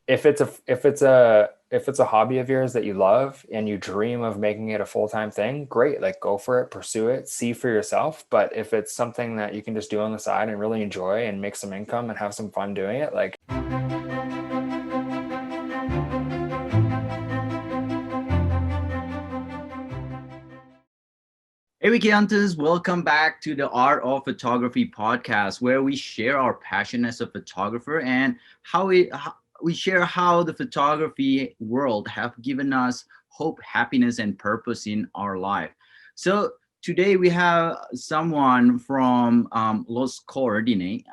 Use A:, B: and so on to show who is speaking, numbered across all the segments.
A: if it's a hobby of yours that you love and you dream of making it a full-time thing, great. Like go for it, pursue it, see for yourself. But if it's something that you can just do on the side and really enjoy and make some income and have some fun doing it, like
B: Hey, Vikiantas, welcome back to the Art of Photography podcast, where we share our passion as a photographer and how we share how the photography world have given us hope, happiness, and purpose in our life. So today we have someone from Los Coordinate.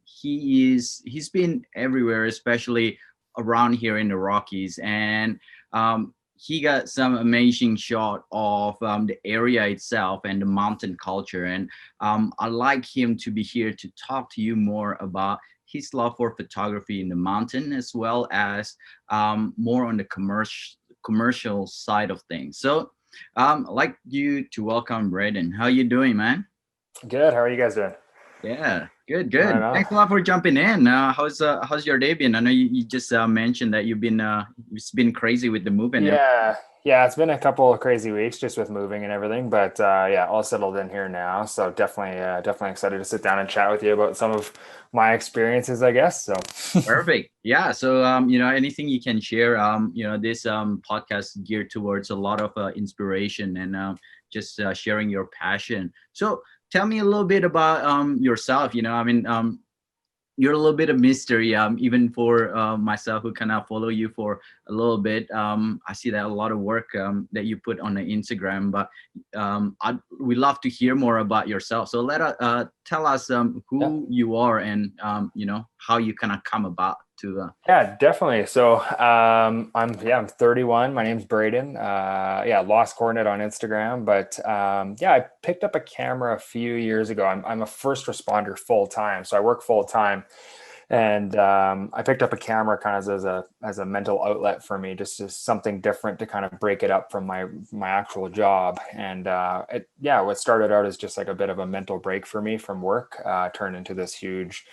B: He's been everywhere, especially around here in the Rockies, and he got some amazing shot of the area itself and the mountain culture. And I'd like him to be here to talk to you more about his love for photography in the mountain, as well as more on the commercial side of things. So I'd like you to welcome Braden. How you doing, man?
A: good. How are you guys doing?
B: Yeah, good,
A: Right
B: good.
A: on.
B: Thanks a lot for jumping in. How's your day been? I know you just mentioned that it's been crazy with the move and everything.
A: Yeah, it's been a couple of crazy weeks just with moving and everything, but yeah, all settled in here now. So definitely excited to sit down and chat with you about some of my experiences, I guess. So
B: Perfect. Yeah. So, anything you can share, this podcast geared towards a lot of inspiration and just sharing your passion. So, tell me a little bit about yourself. You're a little bit of mystery, even for myself who kind of follow you for a little bit. I see that a lot of work that you put on the Instagram, but we love to hear more about yourself. So tell us
A: yeah.
B: who you are and how you kind of come about to.
A: Yeah, definitely. So I'm 31. My name's Braden. Yeah, Lost Coordinate on Instagram. But yeah, I picked up a camera a few years ago. I'm a first responder full time, so I work full time. And I picked up a camera kind of as a mental outlet for me, just as something different to kind of break it up from my actual job. And what started out as just like a bit of a mental break for me from work turned into this huge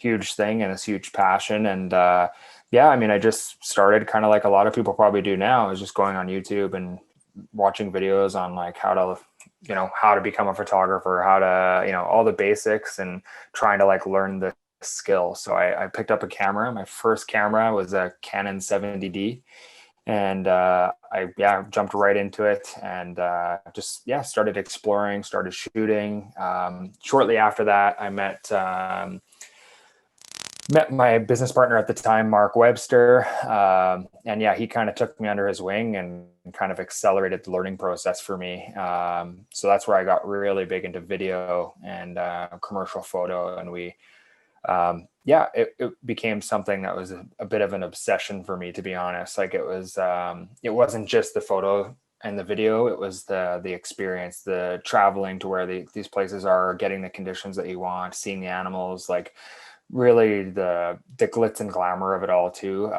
A: thing and this huge passion. And yeah, I mean, I just started kind of like a lot of people probably do now, is just going on YouTube and watching videos on like how to become a photographer, how to, all the basics, and trying to like learn the skill. So I picked up a camera. My first camera was a Canon 70D, and I jumped right into it and just started exploring, started shooting. Shortly after that, I met my business partner at the time, Mark Webster. And yeah, he kind of took me under his wing and kind of accelerated the learning process for me. So that's where I got really big into video and commercial photo. And it became something that was a bit of an obsession for me, to be honest. Like it wasn't just the photo and the video, it was the experience, the traveling to where these places are, getting the conditions that you want, seeing the animals, like really the glitz and glamour of it all too.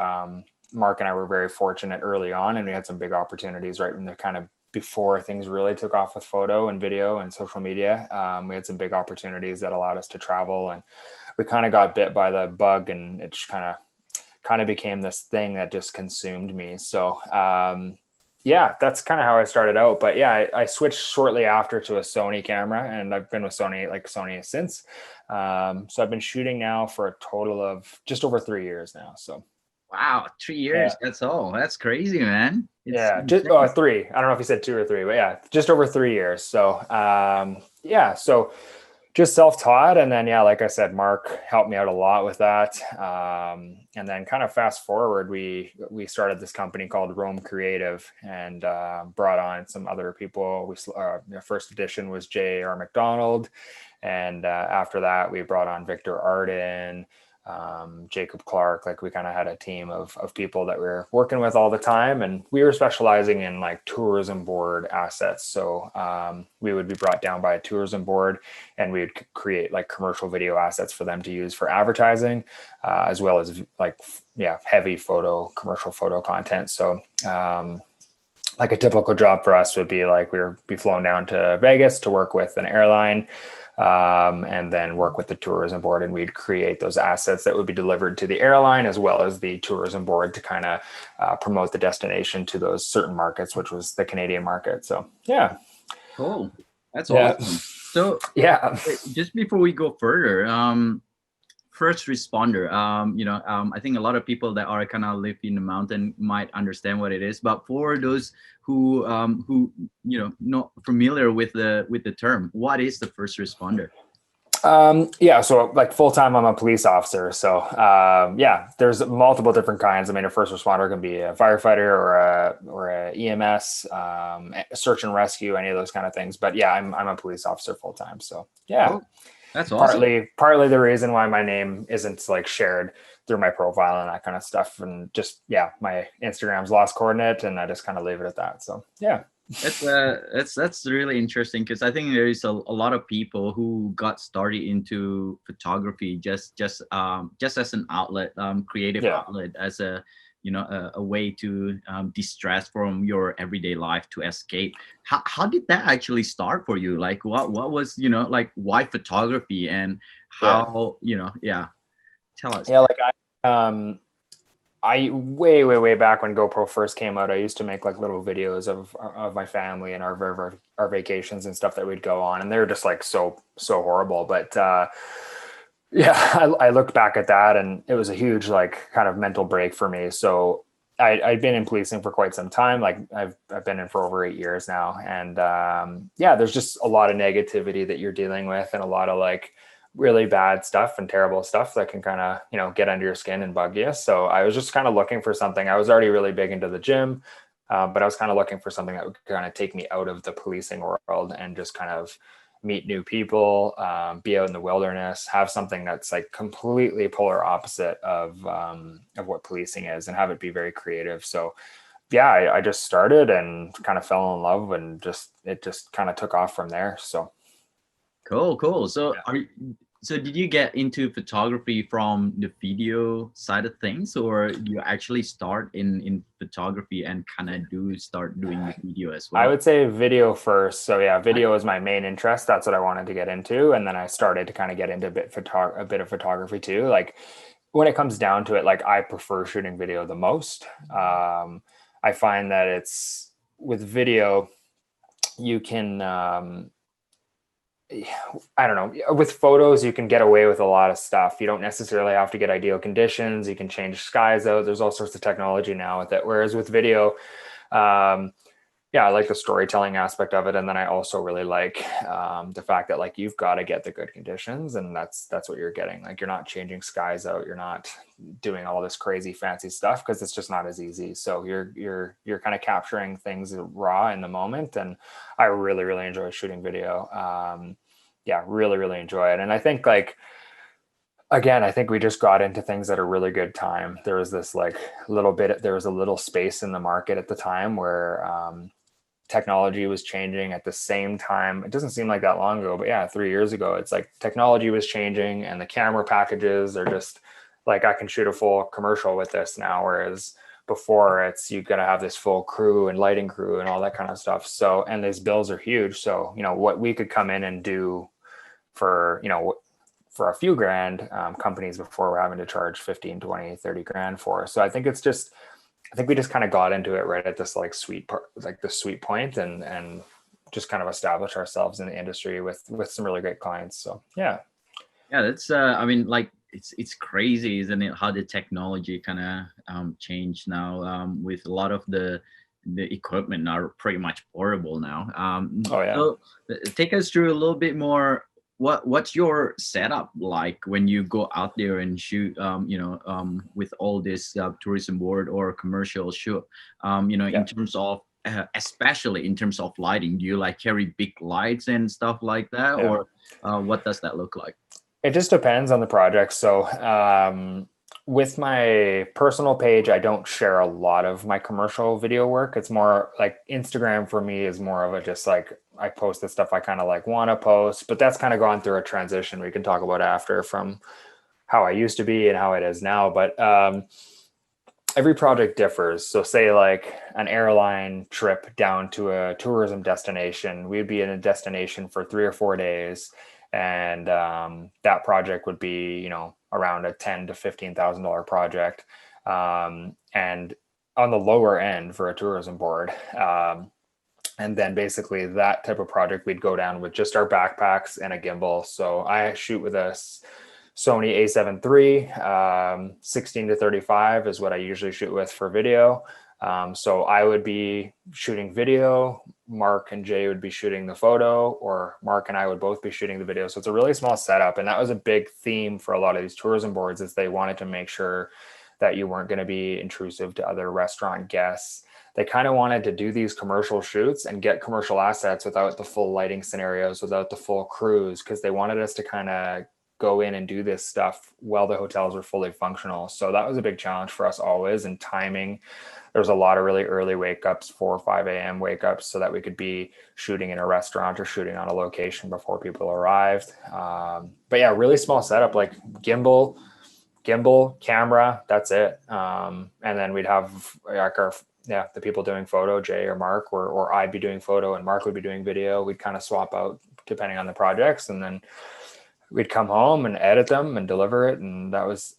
A: Mark and I were very fortunate early on, and we had some big opportunities right when the kind of before things really took off with photo and video and social media. We had some big opportunities that allowed us to travel, and we kind of got bit by the bug, and it just kind of became this thing that just consumed me. So yeah, that's kind of how I started out. But yeah, I switched shortly after to a Sony camera, and I've been with Sony since. So I've been shooting now for a total of just over 3 years now. So
B: Wow, 3 years.
A: yeah,
B: That's all. That's crazy, man. It's
A: yeah, just
B: insane.
A: three. I don't know if you said 2 or 3, but yeah, just over 3 years. So yeah, so just self-taught, and then yeah, like I said, Mark helped me out a lot with that. And then kind of fast forward, we started this company called Roam Creative, and brought on some other people. The first edition was J.R. McDonald, and after that we brought on Victor Arden, Jacob Clark. Like we kind of had a team of people that we were working with all the time, and we were specializing in like tourism board assets. So we would be brought down by a tourism board, and we would create like commercial video assets for them to use for advertising, as well as like heavy commercial photo content. So like a typical job for us would be like we would be flown down to Vegas to work with an airline. and then work with the tourism board, and we'd create those assets that would be delivered to the airline as well as the tourism board to kind of promote the destination to those certain markets, which was the Canadian market. So yeah.
B: Cool. That's
A: Yeah.
B: awesome. So
A: Yeah.
B: just before we go further, first responder, I think a lot of people that are kind of live in the mountain might understand what it is, but for those who not familiar with the term, what is the first responder?
A: Yeah, so like full time, I'm a police officer. So yeah, there's multiple different kinds. I mean, a first responder can be a firefighter or a EMS, search and rescue, any of those kind of things. But yeah, I'm a police officer full time. So yeah,
B: Oh, that's awesome.
A: partly the reason why my name isn't like shared through my profile and that kind of stuff, and just yeah, my Instagram's lost coordinate, and I just kind of leave it at that. So yeah.
B: That's really interesting because I think there is a lot of people who got started into photography just as an outlet, creative
A: Yeah.
B: outlet, as a way to distress from your everyday life, to escape. How did that actually start for you? Like what was, like, why photography, and
A: Yeah.
B: how, yeah, tell us.
A: Yeah, like I way back when GoPro first came out, I used to make like little videos of my family and our vacations and stuff that we'd go on, and they were just like so horrible. But yeah, I looked back at that, and it was a huge like kind of mental break for me. So I'd been in policing for quite some time. Like I've been in for over 8 years now, and yeah, there's just a lot of negativity that you're dealing with, and a lot of like really bad stuff and terrible stuff that can kind of get under your skin and bug you. So I was just kind of looking for something. I was already really big into the gym, but I was kind of looking for something that would kind of take me out of the policing world and just kind of meet new people, be out in the wilderness, have something that's like completely polar opposite of what policing is, and have it be very creative. So yeah, I just started and kind of fell in love, and it just kind of took off from there. So
B: Cool. So
A: yeah.
B: so did you get into photography from the video side of things, or you actually start in photography and kind of start doing the video as
A: I
B: well?
A: would say video first. So yeah,
B: Right.
A: video is my main interest. That's what I wanted to get into, and then I started to kind of get into a bit of photography too. Like when it comes down to it, like I prefer shooting video the most. I find that it's with video, you can I don't know. With photos, you can get away with a lot of stuff. You don't necessarily have to get ideal conditions. You can change skies out. There's all sorts of technology now with it. Whereas with video, um, yeah, I like the storytelling aspect of it, and then I also really like the fact that like you've got to get the good conditions, and that's what you're getting. Like you're not changing skies out, you're not doing all this crazy fancy stuff because it's just not as easy. So you're kind of capturing things raw in the moment, and I really enjoy shooting video. Yeah, really enjoy it, and I think like again, I think we just got into things at a really good time. There was this like there was a little space in the market at the time where technology was changing at the same time. It doesn't seem like that long ago, but yeah, 3 years ago, it's like technology was changing, and the camera packages are just like I can shoot a full commercial with this now, whereas before it's you got to have this full crew and lighting crew and all that kind of stuff. So, and these bills are huge. So, what we could come in and do for, for a few grand, companies before were having to charge 15, 20, 30 grand for. So I think we just kind of got into it right at this like sweet part, like the sweet point, and just kind of established ourselves in the industry with some really great clients. So yeah.
B: Yeah, that's I mean, like, it's crazy, isn't it, how the technology kind of changed now, with a lot of the equipment are pretty much portable now.
A: Oh yeah.
B: So take us through a little bit more. What's your setup like when you go out there and shoot, with all this tourism board or commercial shoot,
A: Yeah.
B: in terms of especially in terms of lighting? Do you like carry big lights and stuff like that,
A: Yeah.
B: or what does that look like?
A: It just depends on the project. So, with my personal page, I don't share a lot of my commercial video work. It's more like Instagram for me is more of a just like I post the stuff I kind of like want to post, but that's kind of gone through a transition we can talk about after from how I used to be and how it is now. But every project differs. So, say like an airline trip down to a tourism destination, we'd be in a destination for 3 or 4 days, And that project would be, around a $10,000 to $15,000 project. And on the lower end for a tourism board. And then basically that type of project, we'd go down with just our backpacks and a gimbal. So I shoot with a Sony A7 III, 16 to 35 is what I usually shoot with for video. So I would be shooting video, Mark and Jay would be shooting the photo, or Mark and I would both be shooting the video. So it's a really small setup. And that was a big theme for a lot of these tourism boards, is they wanted to make sure that you weren't going to be intrusive to other restaurant guests. They kind of wanted to do these commercial shoots and get commercial assets without the full lighting scenarios, without the full crews, because they wanted us to kind of go in and do this stuff while the hotels were fully functional. So that was a big challenge for us always, and timing. There was a lot of really early wake ups, 4 or 5 a.m. wake ups, so that we could be shooting in a restaurant or shooting on a location before people arrived. But yeah, really small setup, like gimbal, camera, that's it. And then we'd have like the people doing photo, Jay or Mark, or I'd be doing photo and Mark would be doing video. We'd kind of swap out depending on the projects, and then we'd come home and edit them and deliver it. And that was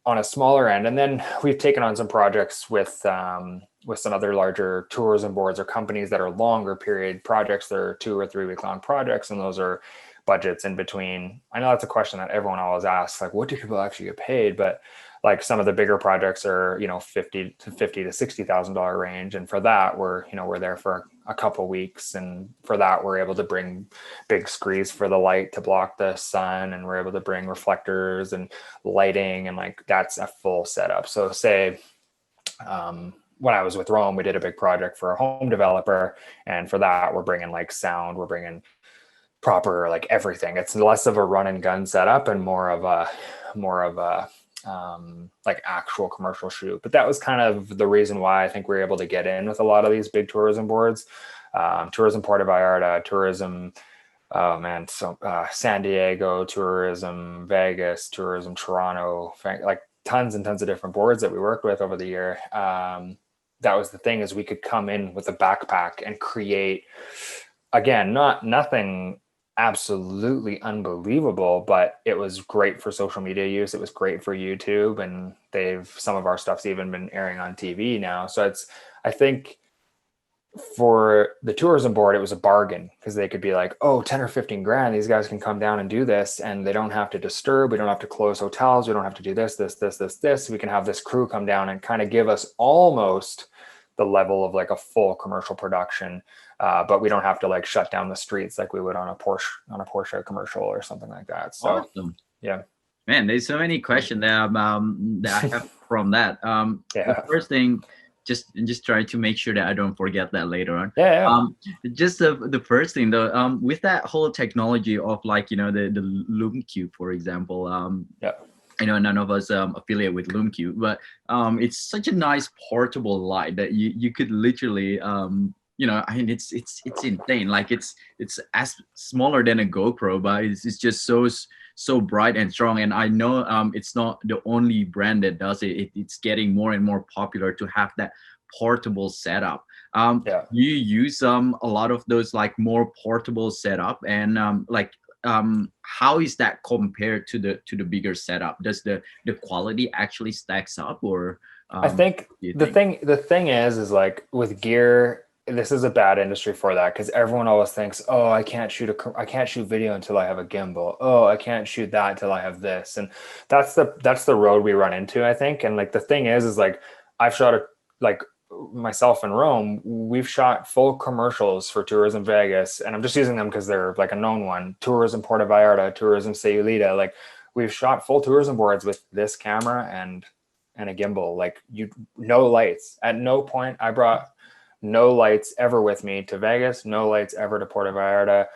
A: on a smaller end. And then we've taken on some projects with some other larger tourism boards or companies that are longer period projects. They're 2 or 3 week long projects, and those are budgets in between. I know that's a question that everyone always asks, like, what do people actually get paid? But like some of the bigger projects are, $50,000 to $60,000 range. And for that, we're there for a couple weeks. And for that, we're able to bring big screens for the light to block the sun. And we're able to bring reflectors and lighting. And like, that's a full setup. So say, when I was with Rome, we did a big project for a home developer. And for that, we're bringing like sound, we're bringing proper, like everything. It's less of a run and gun setup and more of a like actual commercial shoot. But that was kind of the reason why I think we were able to get in with a lot of these big tourism boards. Tourism Puerto Vallarta, Tourism, San Diego, Tourism Vegas, Tourism Toronto, like tons and tons of different boards that we worked with over the year. That was the thing, is we could come in with a backpack and create, again, nothing absolutely unbelievable, but it was great for social media use. It was great for YouTube, and some of our stuff's even been airing on TV now. So I think for the tourism board, it was a bargain, because they could be like, oh, 10 or 15 grand, these guys can come down and do this, and they don't have to disturb. We don't have to close hotels. We don't have to do this. We can have this crew come down and kind of give us almost the level of like a full commercial production. But we don't have to like shut down the streets like we would on a Porsche commercial or something like that. So,
B: awesome.
A: Yeah,
B: man, there's so many questions that I have from that.
A: Yeah.
B: The first thing, just try to make sure that I don't forget that later on.
A: Yeah.
B: Just the first thing though, with that whole technology of like, the Loom Cube, for example.
A: Yeah.
B: I know none of us affiliate with Loom Cube, but it's such a nice portable light that you could literally I mean, it's insane. Like it's as smaller than a GoPro, but it's just so bright and strong. And I know it's not the only brand that does it. It's getting more and more popular to have that portable setup. You use a lot of those like more portable setup, and how is that compared to the bigger setup? Does the quality actually stacks up, or
A: I think the thing is like with gear, this is a bad industry for that, because everyone always thinks, oh, I can't shoot video until I have a gimbal. Oh, I can't shoot that until I have this. And that's the road we run into, I think. And like the thing is like I've shot like myself in Rome, we've shot full commercials for Tourism Vegas, and I'm just using them because they're like a known one. Tourism Puerto Vallarta, Tourism Sayulita, like we've shot full tourism boards with this camera and a gimbal. Like no lights. At no point I brought no lights ever with me to Vegas, no lights ever to Puerto Vallarta.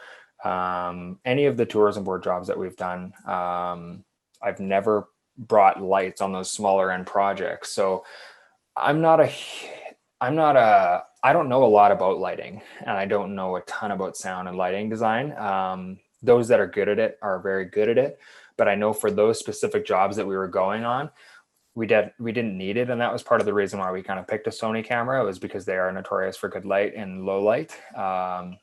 A: Any of the tourism board jobs that we've done, I've never brought lights on those smaller end projects. So I don't know a lot about lighting, and I don't know a ton about sound and lighting design. Those that are good at it are very good at it. But I know for those specific jobs that we were going on, we didn't need it. And that was part of the reason why we kind of picked a Sony camera, was because they are notorious for good light and low light. I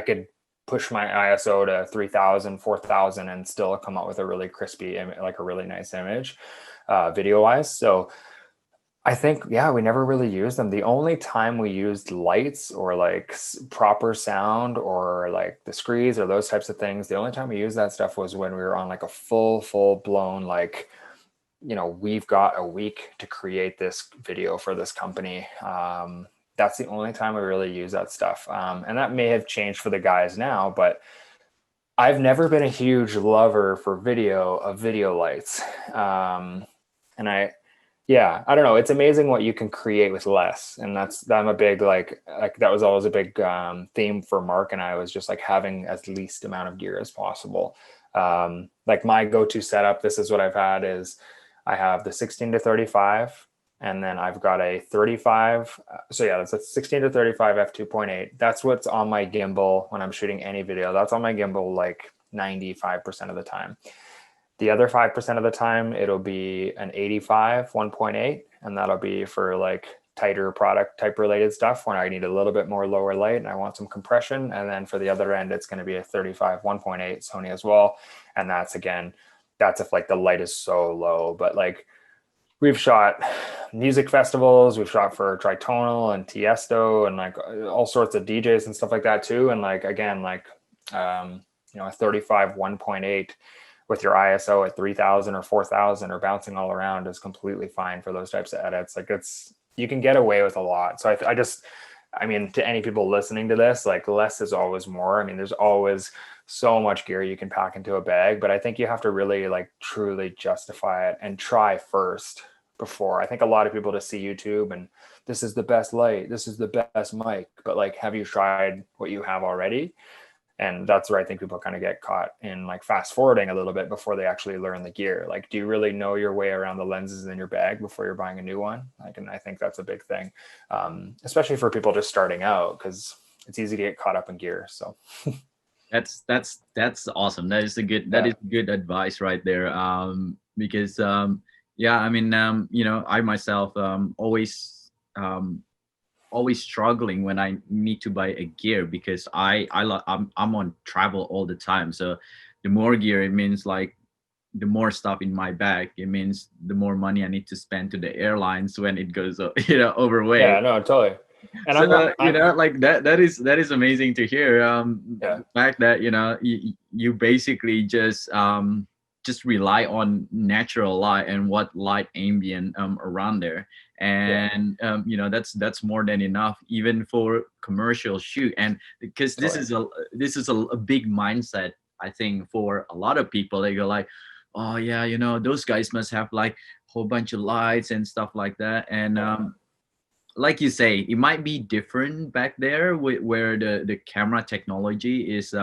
A: could push my ISO to 3000, 4000, and still come out with a really crispy like a really nice image, video wise. So I think, yeah, we never really used them. The only time we used lights or like proper sound or like the screens or those types of things, the only time we used that stuff was when we were on like a full blown, like, we've got a week to create this video for this company. That's the only time we really use that stuff. And that may have changed for the guys now, but I've never been a huge lover for video lights. And yeah, I don't know. It's amazing what you can create with less. And I'm a big, like that was always a big theme for Mark and I, was just like having as least amount of gear as possible. Like my go-to setup, this is what I've had, is I have the 16 to 35, and then I've got a 35. So yeah, that's a 16 to 35 f2.8. That's what's on my gimbal when I'm shooting any video. That's on my gimbal like 95% of the time. The other 5% of the time, it'll be an 85 1.8, and that'll be for like tighter product type related stuff when I need a little bit more lower light and I want some compression. And then for the other end, it's going to be a 35 1.8 Sony as well. And that's if like the light is so low. But like we've shot music festivals, we've shot for Tritonal and Tiesto and like all sorts of DJs and stuff like that too. And like, again, like, a 35 1.8 with your ISO at 3000 or 4000 or bouncing all around is completely fine for those types of edits. Like you can get away with a lot. So I mean, to any people listening to this, like less is always more. I mean, there's always so much gear you can pack into a bag, but I think you have to really like truly justify it and try first before. I think a lot of people just see YouTube and this is the best light, this is the best mic, but like, have you tried what you have already? And that's where I think people kind of get caught in like fast forwarding a little bit before they actually learn the gear. Like, do you really know your way around the lenses in your bag before you're buying a new one? I think that's a big thing, especially for people just starting out, because it's easy to get caught up in gear. So
B: That's awesome. That
A: yeah,
B: is good advice right there. Because yeah, I mean, I myself always struggling when I need to buy a gear, because I'm on travel all the time. So the more gear, it means like the more stuff in my bag. It means the more money I need to spend to the airlines when it goes overweight.
A: yeah, no, totally. And
B: So
A: I'm
B: like that is amazing to hear.
A: yeah,
B: The fact that you basically just rely on natural light and what light ambient around there,
A: yeah,
B: and that's more than enough even for commercial shoot. And because this
A: totally.
B: is a big mindset, I think, for a lot of people. They go like, oh yeah, those guys must have like a whole bunch of lights and stuff like that. And
A: Yeah.
B: like you say, it might be different back there where the camera technology is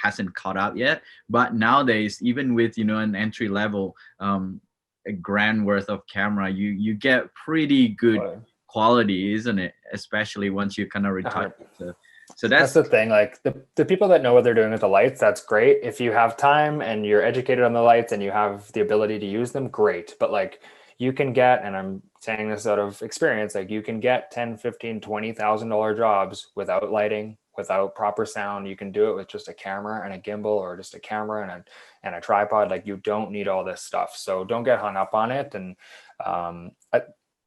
B: hasn't caught up yet. But nowadays, even with an entry level a grand worth of camera, you get pretty good
A: Totally.
B: quality, isn't it? Especially once you kind of retire.
A: 100.
B: So
A: That's
B: that's
A: the thing. Like the people that know what they're doing with the lights, that's great. If you have time and you're educated on the lights and you have the ability to use them, great. But like you can get, and I'm saying this out of experience, like you can get 10, 15, $20,000 jobs without lighting, without proper sound. You can do it with just a camera and a gimbal, or just a camera and a tripod. Like you don't need all this stuff. So don't get hung up on it. And I,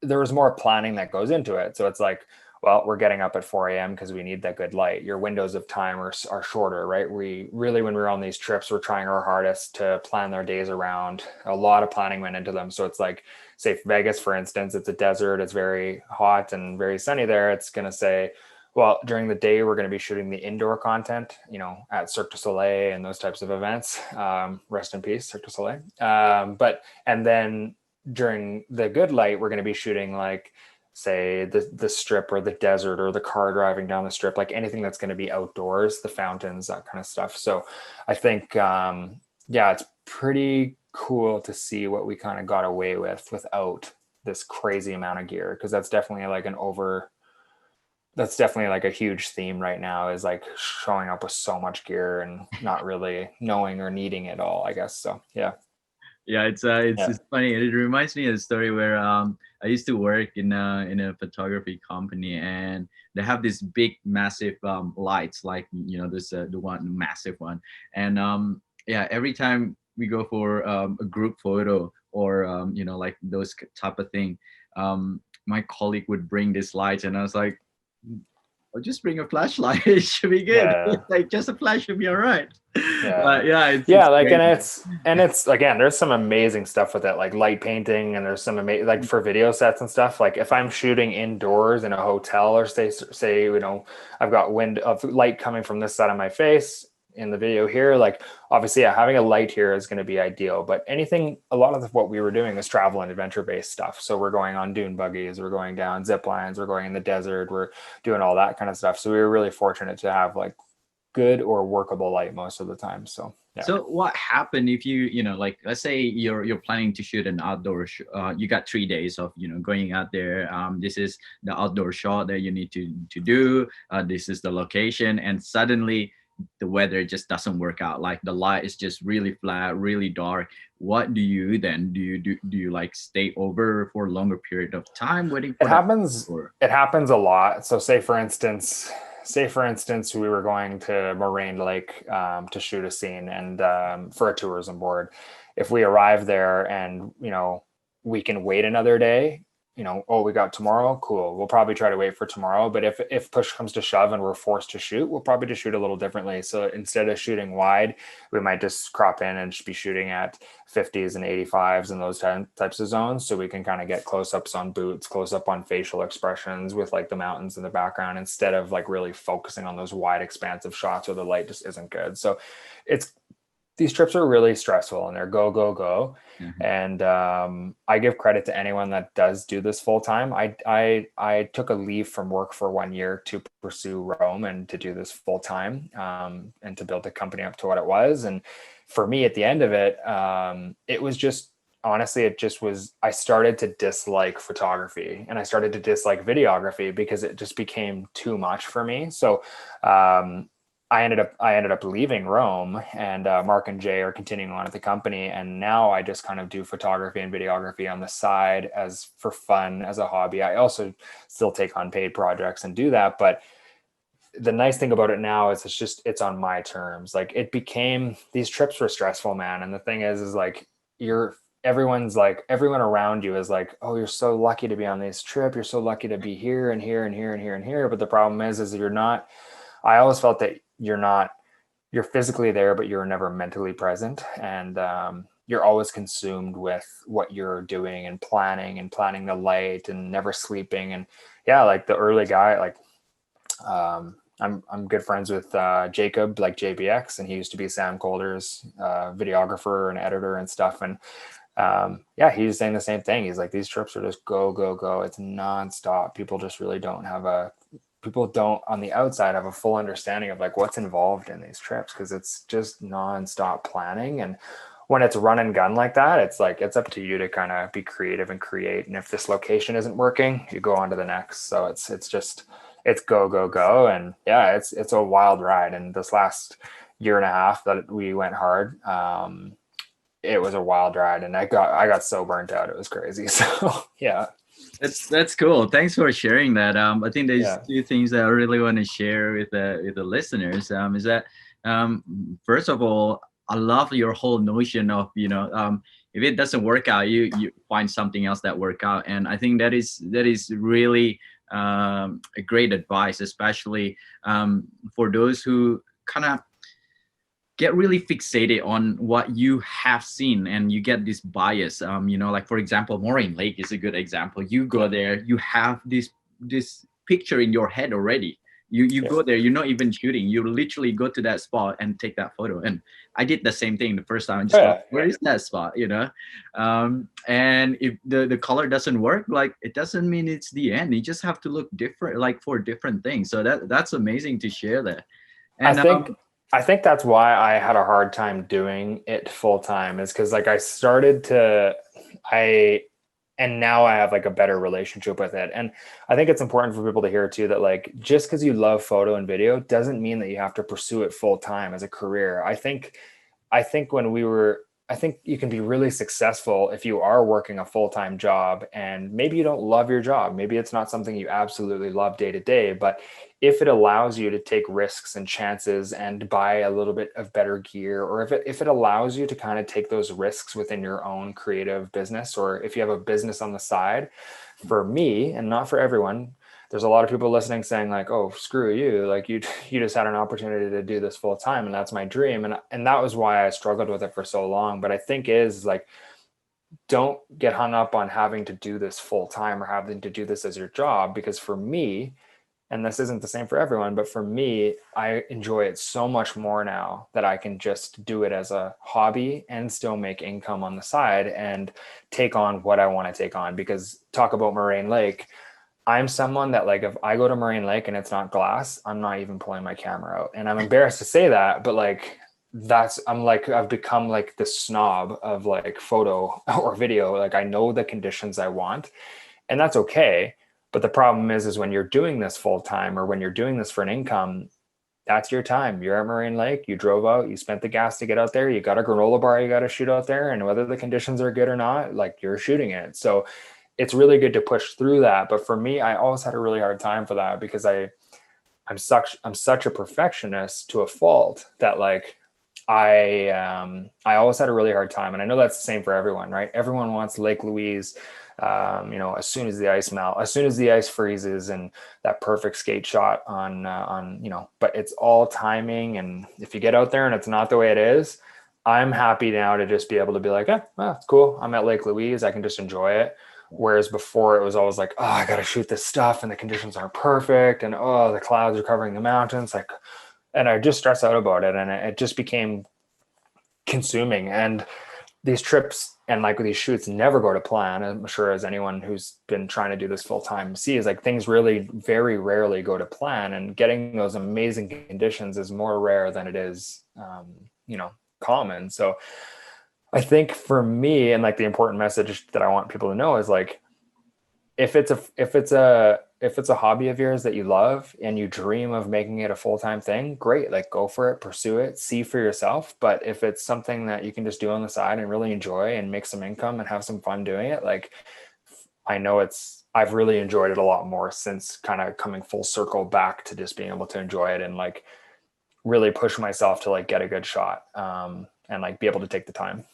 A: there's more planning that goes into it. So it's like, well, we're getting up at 4 a.m. because we need that good light. Your windows of time are shorter, right? We really, when we're on these trips, we're trying our hardest to plan our days around. A lot of planning went into them. So it's like, say, Vegas, for instance, it's a desert, it's very hot and very sunny there. It's going to say, well, during the day, we're going to be shooting the indoor content, at Cirque du Soleil and those types of events. Rest in peace, Cirque du Soleil. And then during the good light, we're going to be shooting like, say, the strip or the desert or the car driving down the strip, like anything that's going to be outdoors, the fountains, that kind of stuff. So I think yeah, it's pretty cool to see what we kind of got away with without this crazy amount of gear, because that's definitely like a huge theme right now, is like showing up with so much gear and not really knowing or needing it all, I guess. So yeah.
B: Yeah,
A: Yeah.
B: it's funny. It reminds me of a story where I used to work in a photography company, and they have this big massive lights, like this the one massive one. And yeah, every time we go for a group photo, or like those type of thing, my colleague would bring these lights, and I was like, I'll just bring a flashlight. It should be good.
A: Yeah.
B: Like just a flash should be all right.
A: Yeah.
B: But yeah,
A: Yeah,
B: it's
A: like
B: crazy.
A: and it's again, there's some amazing stuff with it, like light painting, and there's some amazing like for video sets and stuff. Like if I'm shooting indoors in a hotel, or say I've got wind of light coming from this side of my face in the video here, like obviously yeah, having a light here is going to be ideal. But anything, a lot of what we were doing is travel and adventure based stuff. So we're going on dune buggies, we're going down zip lines, we're going in the desert, we're doing all that kind of stuff. So we were really fortunate to have like good or workable light most of the time. So yeah.
B: So what happened if like let's say you're planning to shoot an outdoor you got 3 days of going out there. This is the outdoor shot that you need to do. This is the location, and suddenly the weather just doesn't work out. Like the light is just really flat, really dark. What do you then? Do you like stay over for a longer period of time waiting
A: It
B: for that?
A: happens.
B: Or
A: It happens a lot. So say for instance, we were going to Moraine Lake to shoot a scene and for a tourism board. If we arrive there and we can wait another day, oh, we got tomorrow, cool. We'll probably try to wait for tomorrow. But if push comes to shove and we're forced to shoot, we'll probably just shoot a little differently. So instead of shooting wide, we might just crop in and just be shooting at 50s and 85s and those types of zones, so we can kind of get close-ups on boots, close up on facial expressions with like the mountains in the background, instead of like really focusing on those wide expansive shots where the light just isn't good. So it's these trips are really stressful, and they're go go go.
B: Mhm.
A: And I give credit to anyone that does do this full time. I took a leave from work for 1 year to pursue Rome and to do this full time, and to build the company up to what it was. And for me, at the end of it, it was just honestly, it just was. I started to dislike photography, and I started to dislike videography because it just became too much for me. So um, I ended up leaving Rome, and Mark and Jay are continuing on at the company. And now I just kind of do photography and videography on the side as for fun, as a hobby. I also still take on paid projects and do that. But the nice thing about it now is it's on my terms. Like it became, these trips were stressful, man. And the thing is like everyone around you is like, oh, you're so lucky to be on this trip. You're so lucky to be here and here and here and here and here. But the problem is you're not. I always felt that you're physically there, but you're never mentally present. And you're always consumed with what you're doing and planning the light and never sleeping. And yeah, like the early guy, like I'm good friends with Jacob, like JBX, and he used to be Sam Calder's videographer and editor and stuff. And yeah, he's saying the same thing. He's like, these trips are just go, go, go. It's nonstop. People don't on the outside have a full understanding of like what's involved in these trips, because it's just nonstop planning. And when it's run and gun like that, it's like it's up to you to kind of be creative and create. And if this location isn't working, you go on to the next. So it's go go go. And yeah, it's a wild ride. And this last year and a half that we went hard, it was a wild ride, and I got so burnt out, it was crazy. So yeah.
B: That's cool. Thanks for sharing that. I think there's
A: Yeah.
B: two things that I really want to share with the listeners. Is that first of all, I love your whole notion of if it doesn't work out, you find something else that work out, and I think that is really a great advice, especially for those who kind of get really fixated on what you have seen, and you get this bias. Like for example, Moraine Lake is a good example. You go there, you have this picture in your head already. You
A: Yeah.
B: go there, you're not even shooting, you literally go to that spot and take that photo. And I did the same thing the first time. I
A: Oh
B: just thought,
A: yeah.
B: where
A: Yeah.
B: is that spot? And if the color doesn't work, like it doesn't mean it's the end. You just have to look different, like for different things. So that's amazing to share that.
A: I
B: And
A: think I think that's why I had a hard time doing it full time, is because like I and now I have like a better relationship with it. And I think it's important for people to hear too that like just because you love photo and video doesn't mean that you have to pursue it full time as a career. I think when we were I think you can be really successful if you are working a full-time job and maybe you don't love your job. Maybe it's not something you absolutely love day to day, but if it allows you to take risks and chances and buy a little bit of better gear, or if it allows you to kind of take those risks within your own creative business, or if you have a business on the side, for me, and not for everyone, there's a lot of people listening saying like, oh, screw you, like you just had an opportunity to do this full time and that's my dream. And that was why I struggled with it for so long. But I think is like, don't get hung up on having to do this full time or having to do this as your job, because for me, and this isn't the same for everyone, but for me, I enjoy it so much more now that I can just do it as a hobby and still make income on the side and take on what I want to take on. Because talk about Moraine Lake, I'm someone that like, if I go to Moraine Lake and it's not glass, I'm not even pulling my camera out. And I'm embarrassed to say that, but like, I'm like, I've become like the snob of like photo or video. Like I know the conditions I want, and that's okay. But the problem is when you're doing this full time or when you're doing this for an income, that's your time. You're at Moraine Lake, you drove out, you spent the gas to get out there, you got a granola bar you got to shoot out there. And whether the conditions are good or not, like you're shooting it. So it's really good to push through that. But for me, I always had a really hard time for that because I'm such a perfectionist to a fault that like I always had a really hard time. And I know that's the same for everyone, right? Everyone wants Lake Louise, as soon as the ice as soon as the ice freezes, and that perfect skate shot but it's all timing. And if you get out there and it's not the way it is, I'm happy now to just be able to be like, well, it's cool. I'm at Lake Louise. I can just enjoy it. Whereas before it was always like, oh, I got to shoot this stuff and the conditions aren't perfect. And, oh, the clouds are covering the mountains. Like, and I just stress out about it. And it just became consuming. And these trips and like these shoots never go to plan. I'm sure as anyone who's been trying to do this full time sees, like things really very rarely go to plan, and getting those amazing conditions is more rare than it is, common. So I think for me, and like the important message that I want people to know is like, if it's a hobby of yours that you love and you dream of making it a full-time thing, great, like go for it, pursue it, see for yourself. But if it's something that you can just do on the side and really enjoy and make some income and have some fun doing it, like I've really enjoyed it a lot more since kind of coming full circle back to just being able to enjoy it and like really push myself to like get a good shot, and like be able to take the time.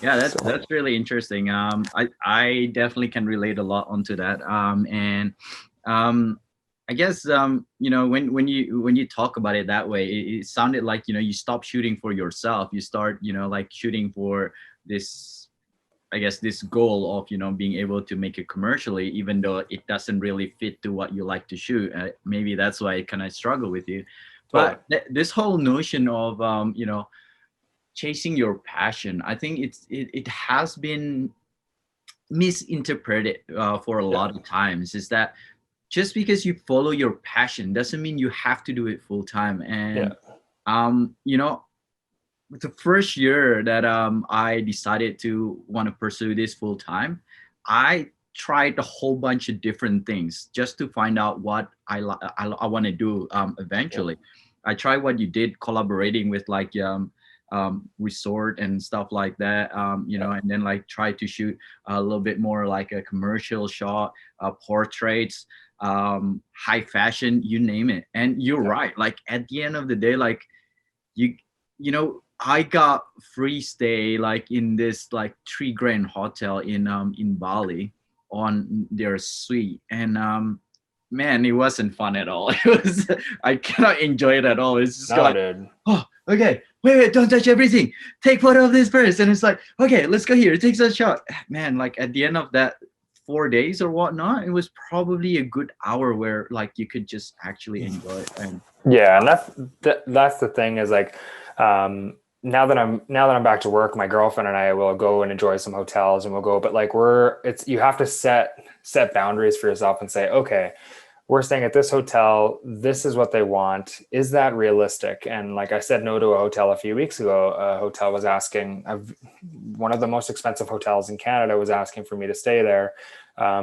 B: Yeah, that's
A: So
B: that's really interesting. I definitely can relate a lot onto that. And I guess when you talk about it that way, it sounded like you stop shooting for yourself. You start like shooting for this, I guess, this goal of being able to make it commercially, even though it doesn't really fit to what you like to shoot. Maybe that's why I kind of struggle with you.
A: totally.
B: But this whole notion of chasing your passion, I think it has been misinterpreted for a
A: Yeah.
B: lot of times. Is that just because you follow your passion doesn't mean you have to do it full time.
A: Yeah.
B: And the first year that I decided to want to pursue this full time, I tried a whole bunch of different things just to find out what I want to do
A: Yeah.
B: eventually. I tried what you did, collaborating with like resort and stuff like that,
A: Yeah.
B: and then like try to shoot a little bit more like a commercial shot, portraits, high fashion, you name it. And you're
A: Yeah.
B: right, like at the end of the day, like you I got free stay like in this like 3 grand hotel in Bali on their suite. And man, it wasn't fun at all. It was, I cannot enjoy it at all. It's just
A: No,
B: like,
A: dude.
B: oh, okay, wait, don't touch everything. Take photo of this first. And it's like, okay, let's go here. Take a shot. Man, like at the end of that 4 days or whatnot, it was probably a good hour where like you could just actually enjoy it. And
A: Yeah, and that's the thing is like, now that I'm back to work, my girlfriend and I will go and enjoy some hotels and we'll go, but like you have to set boundaries for yourself and say, okay, we're staying at this hotel. This is what they want. Is that realistic? And like I said no to a hotel a few weeks ago. A hotel was asking, one of the most expensive hotels in Canada was asking for me to stay there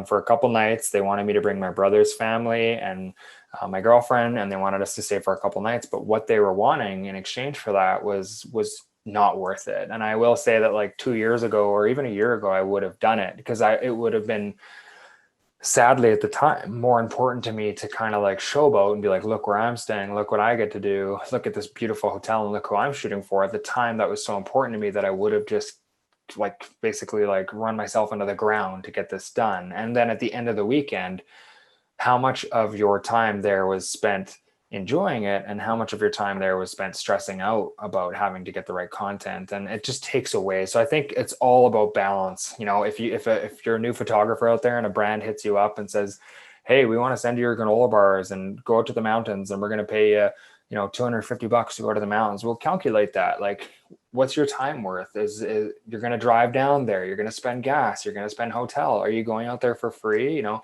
A: for a couple nights. They wanted me to bring my brother's family and my girlfriend, and they wanted us to stay for a couple nights. But what they were wanting in exchange for that was not worth it. And I will say that like 2 years ago or even a year ago, I would have done it because it would have been, sadly at the time, more important to me to kind of like showboat and be like, look where I'm staying, look what I get to do, look at this beautiful hotel and look who I'm shooting for. At the time, that was so important to me that I would have just like basically like run myself into the ground to get this done. And then at the end of the weekend, how much of your time there was spent enjoying it and how much of your time there was spent stressing out about having to get the right content, and it just takes away. So I think it's all about balance. You know, if you're a new photographer out there and a brand hits you up and says, hey, we want to send you your granola bars and go out to the mountains and we're going to pay you, you know, $250 to go to the mountains, we'll calculate that. Like, what's your time worth? Is you're going to drive down there, you're going to spend gas, you're going to spend hotel, are you going out there for free, you know?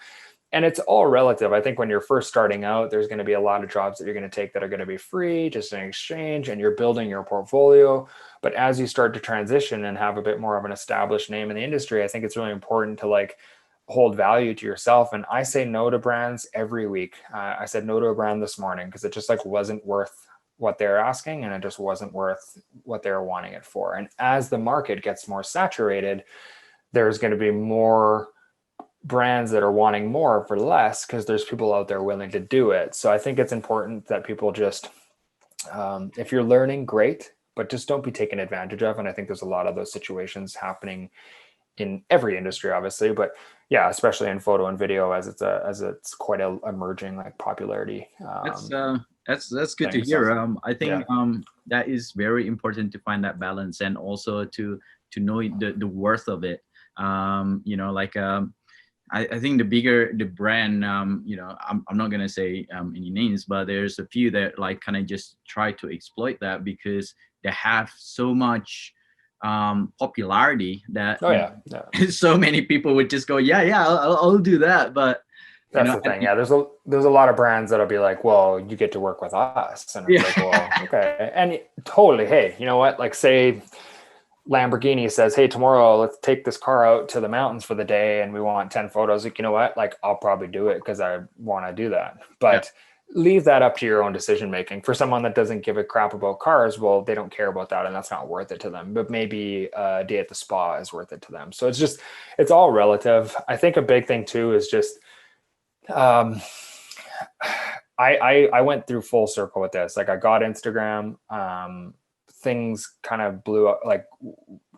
A: And it's all relative. I think when you're first starting out, there's going to be a lot of jobs that you're going to take that are going to be free, just in exchange, and you're building your portfolio. But as you start to transition and have a bit more of an established name in the industry, I think it's really important to like hold value to yourself. And I say no to brands every week. I said no to a brand this morning because it just like wasn't worth what they're asking, and it just wasn't worth what they're wanting it for. And as the market gets more saturated, there's going to be more brands that are wanting more for less because there's people out there willing to do it. So I think it's important that people just, if you're learning, great, but just don't be taken advantage of. And I think there's a lot of those situations happening in every industry, obviously, but yeah, especially in photo and video as it's quite a emerging like popularity
B: That's that's good to
A: thing. So
B: hear. I think
A: yeah,
B: that is very important to find that balance, and also to know the worth of it. You know, like I think the bigger the brand, you know, I'm not gonna say any names, but there's a few that like kind of just try to exploit that because they have so much popularity that
A: oh yeah, yeah.
B: so many people would just go, yeah, yeah, I'll do that. But you
A: That's
B: know,
A: the thing. Yeah, there's a lot of brands that'll be like, "Well, you get to work with us," and it's
B: yeah,
A: like, "Well, okay." And totally, hey, you know what? Like, say Lamborghini says, "Hey, tomorrow let's take this car out to the mountains for the day, and we want 10 photos." Like, you know what? Like, I'll probably do it because I want to do that.
B: yeah,
A: But leave that up to your own decision making. For someone that doesn't give a crap about cars, well, they don't care about that, and that's not worth it to them. But maybe a day at the spa is worth it to them. So it's all relative. I think a big thing too is just um, I went through full circle with this. Like I got Instagram, things kind of blew up, like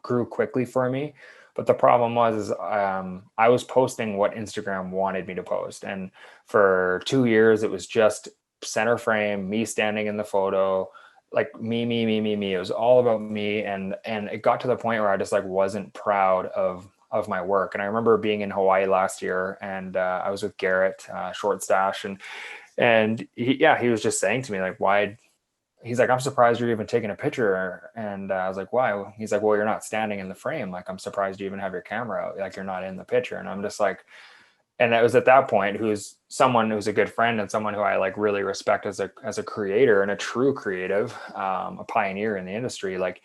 A: grew quickly for me. But the problem was, I was posting what Instagram wanted me to post, and for 2 years it was just center frame, me standing in the photo, like me. It was all about me, and it got to the point where I just like wasn't proud of my work. And I remember being in Hawaii last year, and I was with Garrett, Short Stash, and he was just saying to me like, why? He's like, I'm surprised you're even taking a picture. And I was like, why? He's like, well, you're not standing in the frame. Like, I'm surprised you even have your camera out. Like, you're not in the picture. And I'm just like, and it was at that point, who's someone who's a good friend and someone who I like really respect as a creator and a true creative, a pioneer in the industry. Like,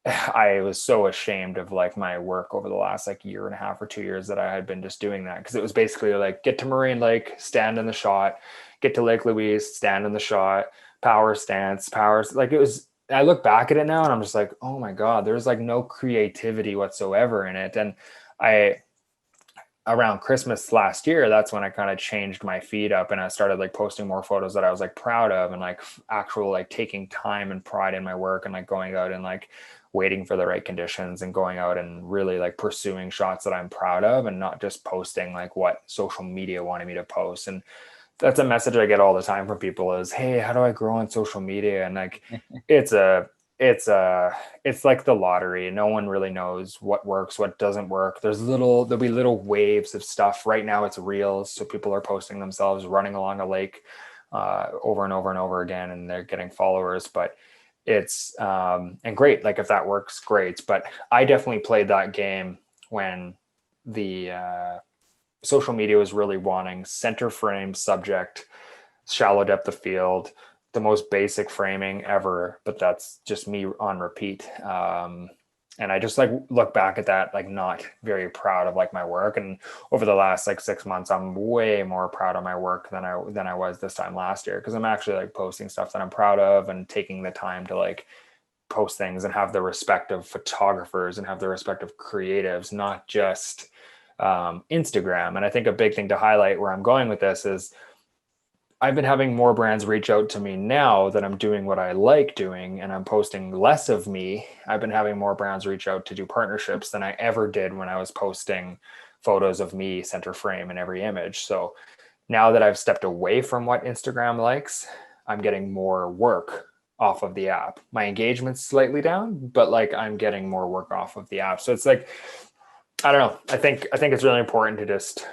A: I was so ashamed of like my work over the last like year and a half or 2 years that I had been just doing that, because it was basically like get to Marine Lake, stand in the shot, get to Lake Louise, stand in the shot, power stance, powers. Like it was, I look back at it now and I'm just like, oh my God, there's like no creativity whatsoever in it. And I, around Christmas last year, that's when I kind of changed my feed up and I started like posting more photos that I was like proud of, and like actual like taking time and pride in my work, and like going out and like waiting for the right conditions and going out and really like pursuing shots that I'm proud of, and not just posting like what social media wanted me to post. And that's a message I get all the time from people is, hey, how do I grow on social media? And like, it's a, it's like the lottery. No one really knows what works, what doesn't work. There'll be little waves of stuff. Right now it's reels. So people are posting themselves running along a lake over and over and over again, and they're getting followers, but it's, and great. Like if that works, great. But I definitely played that game when the, social media was really wanting center frame subject, shallow depth of field, the most basic framing ever, but that's just me on repeat. And I just like look back at that, like not very proud of like my work. And over the last like 6 months, I'm way more proud of my work than I was this time last year, because I'm actually like posting stuff that I'm proud of and taking the time to like post things and have the respect of photographers and have the respect of creatives, not just Instagram. And I think a big thing to highlight where I'm going with this is I've been having more brands reach out to me now that I'm doing what I like doing and I'm posting less of me. I've been having more brands reach out to do partnerships than I ever did when I was posting photos of me center frame in every image. So now that I've stepped away from what Instagram likes, I'm getting more work off of the app. My engagement's slightly down, but like I'm getting more work off of the app. So it's like, I don't know. I think it's really important to just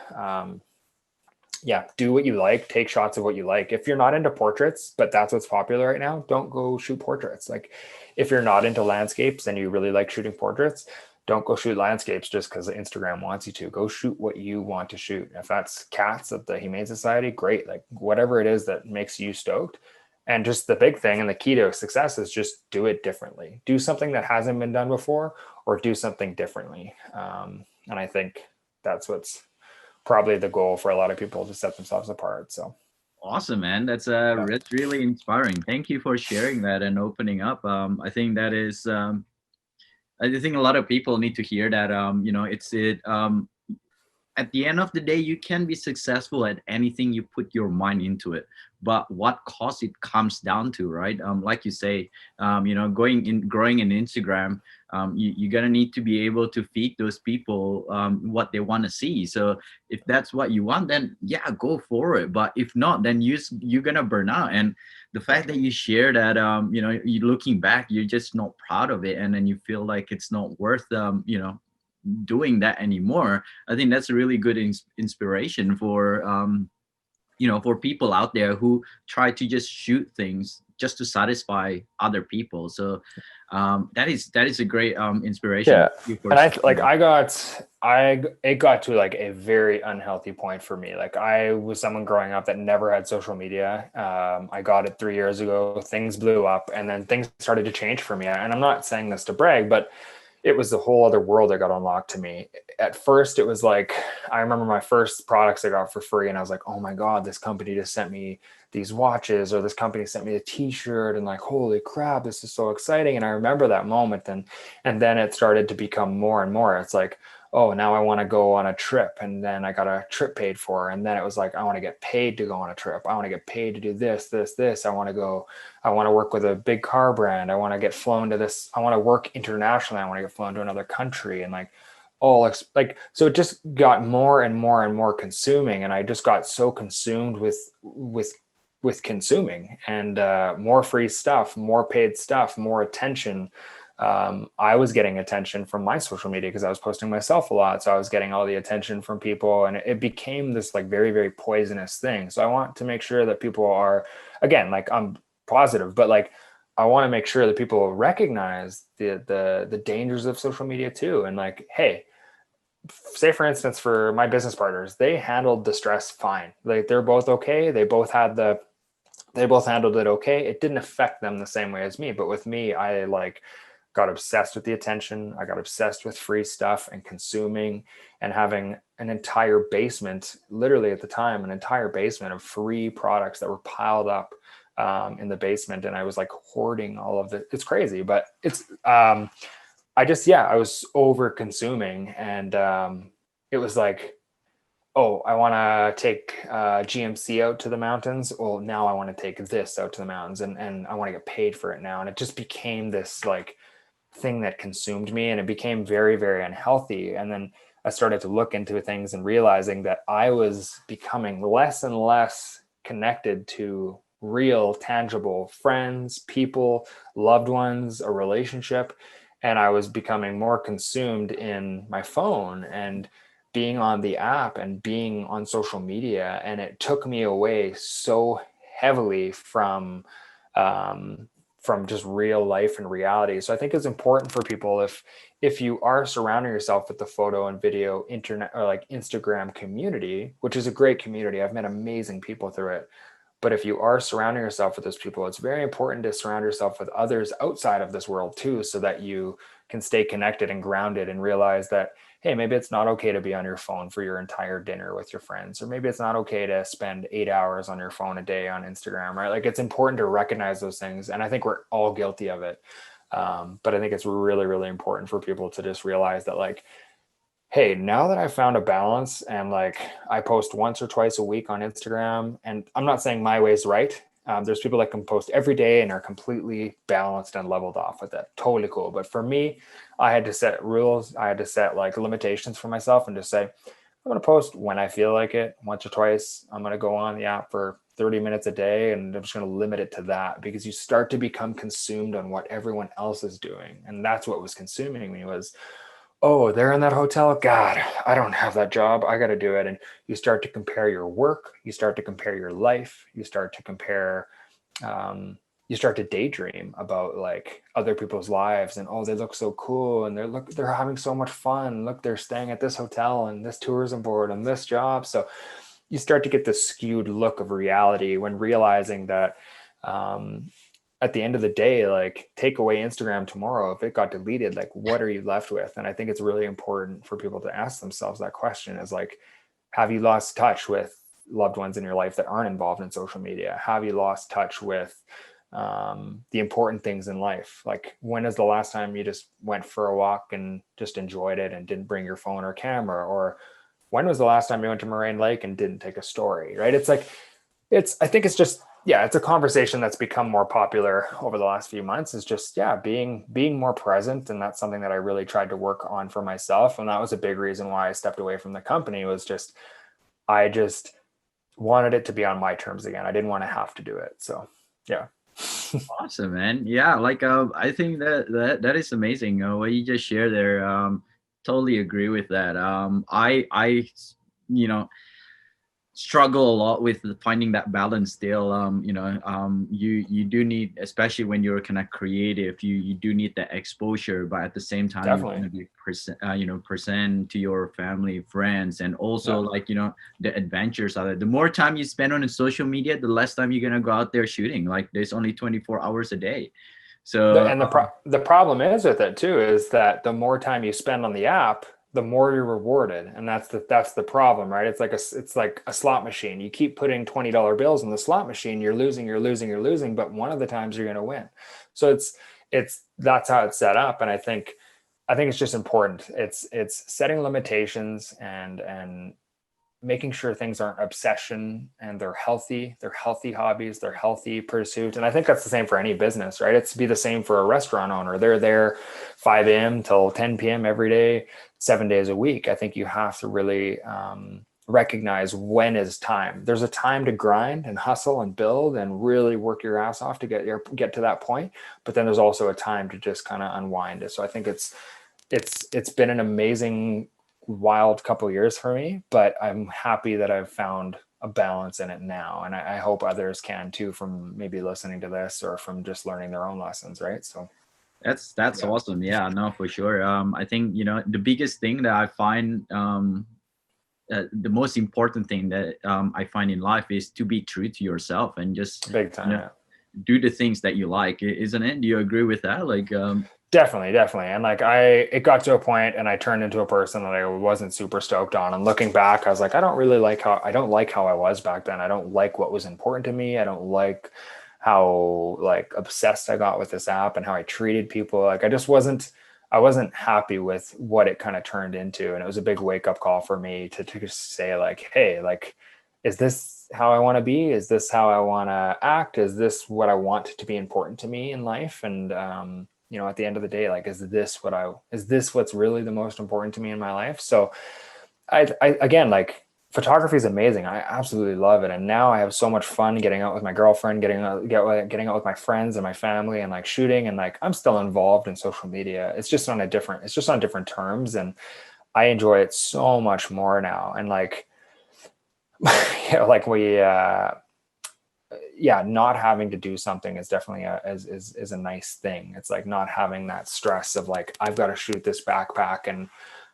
A: yeah, do what you like, take shots of what you like. If you're not into portraits, but that's what's popular right now, don't go shoot portraits. Like if you're not into landscapes and you really like shooting portraits, don't go shoot landscapes just because Instagram wants you to. Go shoot what you want to shoot. If that's cats at the Humane Society, great. Like whatever it is that makes you stoked. And just the big thing and the key to success is just do it differently. Do something that hasn't been done before, or do something differently. And I think that's what's probably the goal for a lot of people to set themselves apart. So
B: Awesome, man.
A: yeah.
B: That's really inspiring. Thank you for sharing that and opening up. I think that is I think a lot of people need to hear that. At the end of the day, you can be successful at anything you put your mind into it, but what cost it comes down to, right? Like you say, growing in Instagram, you're gonna need to be able to feed those people what they want to see. So if that's what you want, then yeah, go for it. But if not, then you're gonna burn out. And the fact that you share that, you looking back, you're just not proud of it, and then you feel like it's not worth, doing that anymore. I think that's a really good inspiration for for people out there who try to just shoot things just to satisfy other people. So that is a great inspiration.
A: Yeah.
B: Thank you for
A: And I
B: sharing
A: like
B: that.
A: it got to like a very unhealthy point for me. Like I was someone growing up that never had social media. I got it 3 years ago. Things blew up, and then things started to change for me. And I'm not saying this to brag, but it was a whole other world that got unlocked to me. At first, it was like I remember my first products I got for free, and I was like, "Oh my god, this company just sent me these watches, or this company sent me a T-shirt," and like, "Holy crap, this is so exciting!" And I remember that moment, and then it started to become more and more. It's like, oh, now I want to go on a trip, and then I got a trip paid for, and then it was like, I want to get paid to go on a trip. I want to get paid to do this, this, this. I want to work with a big car brand. I want to get flown to this. I want to work internationally. I want to get flown to another country. And like, all so it just got more and more and more consuming. And I just got so consumed with consuming and more free stuff, more paid stuff, more attention. I was getting attention from my social media because I was posting myself a lot. So I was getting all the attention from people, and it became this like very, very poisonous thing. So I want to make sure that people are, again, like I'm positive, but like I want to make sure that people recognize the dangers of social media too. And like, hey, say for instance, for my business partners, they handled the stress fine. Like they're both okay. They both handled it okay. It didn't affect them the same way as me, but with me, I like got obsessed with the attention. I got obsessed with free stuff and consuming and having an entire basement, literally at the time, an entire basement of free products that were piled up in the basement. And I was like hoarding all of it. It's crazy, but I was over consuming, and it was like, oh, I want to take GMC out to the mountains. Well, now I want to take this out to the mountains, and I want to get paid for it now. And it just became this like thing that consumed me, and it became very, very unhealthy. And then I started to look into things and realizing that I was becoming less and less connected to real, tangible friends, people, loved ones, a relationship. And I was becoming more consumed in my phone and being on the app and being on social media. And it took me away so heavily um, from just real life and reality. So I think it's important for people, if you are surrounding yourself with the photo and video internet or like Instagram community, which is a great community. I've met amazing people through it. But if you are surrounding yourself with those people, it's very important to surround yourself with others outside of this world too, so that you can stay connected and grounded and realize that, hey, maybe it's not okay to be on your phone for your entire dinner with your friends, or maybe it's not okay to spend 8 hours on your phone a day on Instagram, right? Like it's important to recognize those things. And I think we're all guilty of it. But I think it's really, really important for people to just realize that like, hey, now that I've found a balance and like I post once or twice a week on Instagram, and I'm not saying my way's right. There's people that can post every day and are completely balanced and leveled off with it. Totally cool. But for me, I had to set rules. I had to set like limitations for myself and just say, I'm going to post when I feel like it, once or twice. I'm going to go on the app for 30 minutes a day and I'm just going to limit it to that, because you start to become consumed on what everyone else is doing. And that's what was consuming me was, oh, they're in that hotel. God, I don't have that job. I got to do it. And you start to compare your work. You start to compare your life. You start to compare, you start to daydream about like other people's lives and, oh, they look so cool. And they're having so much fun. Look, they're staying at this hotel and this tourism board and this job. So you start to get this skewed look of reality when realizing that, at the end of the day, like take away Instagram tomorrow, if it got deleted, like what are you left with? And I think it's really important for people to ask themselves that question is like, have you lost touch with loved ones in your life that aren't involved in social media? Have you lost touch with the important things in life? Like when is the last time you just went for a walk and just enjoyed it and didn't bring your phone or camera? Or when was the last time you went to Moraine Lake and didn't take a story, right? It's like, I think it's just, yeah, it's a conversation that's become more popular over the last few months is just, yeah, being more present. And that's something that I really tried to work on for myself. And that was a big reason why I stepped away from the company was just, I just wanted it to be on my terms again. I didn't want to have to do it. So yeah.
B: Awesome, man. Yeah, like I think that is amazing. What you just shared there. Totally agree with that. I you know struggle a lot with finding that balance still. You do need, especially when you're kind of creative, you do need that exposure, but at the same time you want
A: Definitely.
B: to be present to your family, friends, and also
A: Yeah.
B: like the adventures of it. The more time you spend on the social media, the less time you're gonna go out there shooting. Like there's only 24 hours a day. So
A: The problem is with it too is that the more time you spend on the app, the more you're rewarded, and that's the problem, right? It's like a slot machine. You keep putting $20 bills in the slot machine, you're losing, you're losing, you're losing, but one of the times you're going to win. So it's that's how it's set up, and I think it's just important. It's setting limitations and making sure things aren't obsession and they're healthy hobbies, they're healthy pursuits. And I think that's the same for any business, right? It's be the same for a restaurant owner. They're there 5 a.m. till 10 p.m. every day, 7 days a week. I think you have to really recognize when is time. There's a time to grind and hustle and build and really work your ass off to get to that point. But then there's also a time to just kind of unwind. So I think it's been an amazing wild couple years for me, but I'm happy that I've found a balance in it now. And I hope others can too, from maybe listening to this or from just learning their own lessons. Right. So,
B: that's
A: yeah,
B: awesome. Yeah, no, for sure. I think the biggest thing that I find, the most important thing that I find in life is to be true to yourself and just
A: big
B: you
A: time.
B: know
A: Yeah.
B: do the things that you like, isn't it? Do you agree with that? Like,
A: Definitely, definitely. And like it got to a point and I turned into a person that I wasn't super stoked on. And looking back, I was like, I don't like how I was back then. I don't like what was important to me. I don't like how like obsessed I got with this app and how I treated people. Like I wasn't happy with what it kind of turned into. And it was a big wake up call for me to just say like, hey, like, is this how I want to be? Is this how I want to act? Is this what I want to be important to me in life? And at the end of the day, like, is this what's really the most important to me in my life? So I again, like, photography is amazing. I absolutely love it. And now I have so much fun getting out with my girlfriend, getting out with my friends and my family and like shooting. And like, I'm still involved in social media. It's just on different terms. And I enjoy it so much more now. And like, like not having to do something is definitely is a nice thing. It's like not having that stress of like, I've got to shoot this backpack and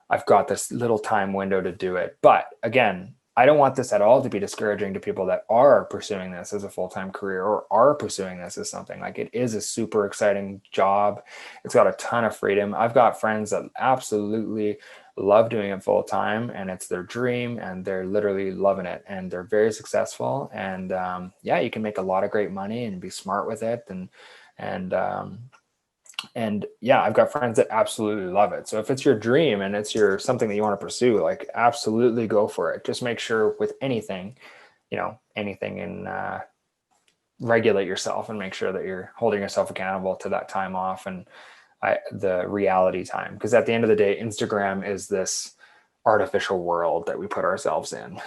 A: I've got this little time window to do it. But again, I don't want this at all to be discouraging to people that are pursuing this as a full-time career or are pursuing this as something. Like, it is a super exciting job. It's got a ton of freedom. I've got friends that absolutely love doing it full time and it's their dream and they're literally loving it and they're very successful. And yeah, you can make a lot of great money and be smart with it. And And yeah, I've got friends that absolutely love it. So if it's your dream and it's your something that you want to pursue, like absolutely go for it. Just make sure with anything, anything in regulate yourself and make sure that you're holding yourself accountable to that time off and the reality time. Because at the end of the day, Instagram is this artificial world that we put ourselves in.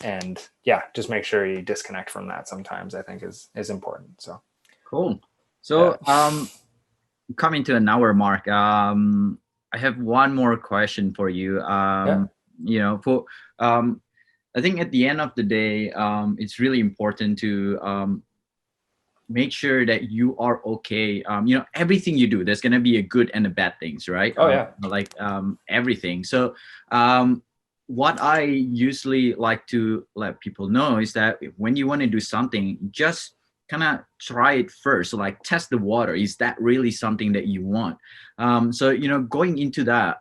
A: And yeah, just make sure you disconnect from that sometimes, I think is important. So,
B: Cool.
A: yeah.
B: So coming to an hour mark, I have one more question for you.
A: Yeah.
B: For I think at the end of the day, it's really important to make sure that you are okay. Everything you do, there's gonna be a good and a bad things, right?
A: Oh, yeah.
B: Everything. So what I usually like to let people know is that when you want to do something, just kind of try it first. So like test the water. Is that really something that you want? So going into that,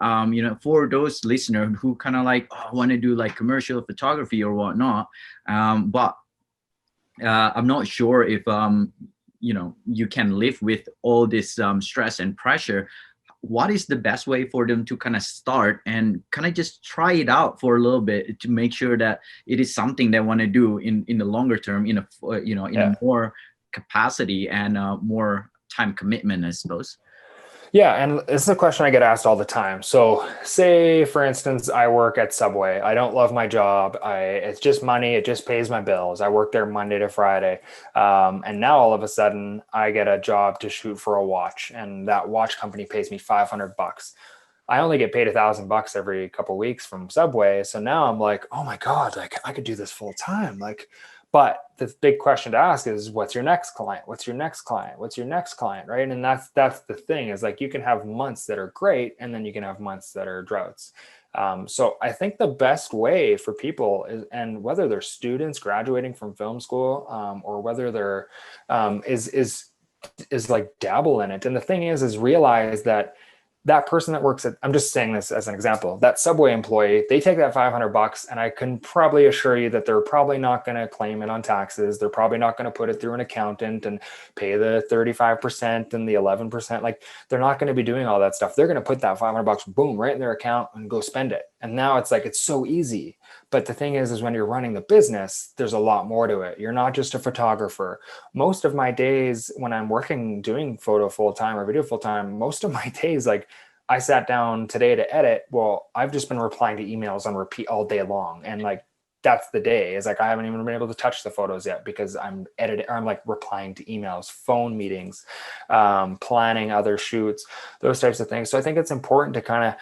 B: for those listeners who kind of like want to do like commercial photography or whatnot, but I'm not sure if you can live with all this stress and pressure. What is the best way for them to kind of start and kind of just try it out for a little bit to make sure that it is something they want to do in the longer term, in a in a
A: Yeah.
B: more capacity and more time commitment, I suppose.
A: Yeah, and this is a question I get asked all the time. So, say for instance, I work at Subway. I don't love my job. It's just money. It just pays my bills. I work there Monday to Friday, and now all of a sudden, I get a job to shoot for a watch, and that watch company pays me $500. I only get paid $1,000 every couple weeks from Subway. So now I'm like, oh my God, like I could do this full time. Like, but the big question to ask is what's your next client? What's your next client? What's your next client? Right. And that's the thing is like you can have months that are great and then you can have months that are droughts. So I think the best way for people is, and whether they're students graduating from film school or whether they're is like dabble in it. And the thing is realize that that person that works at, I'm just saying this as an example, that Subway employee, they take that $500 and I can probably assure you that they're probably not going to claim it on taxes. They're probably not going to put it through an accountant and pay the 35% and the 11%. Like they're not going to be doing all that stuff. They're going to put that $500 boom right in their account and go spend it. And now it's like, it's so easy. But the thing is when you're running the business, there's a lot more to it. You're not just a photographer. Most of my days when I'm working, doing photo full time or video full time, most of my days, like I sat down today to edit. Well, I've just been replying to emails on repeat all day long. And like, that's the day is like, I haven't even been able to touch the photos yet because I'm editing, or I'm like replying to emails, phone meetings, planning other shoots, those types of things. So I think it's important to kind of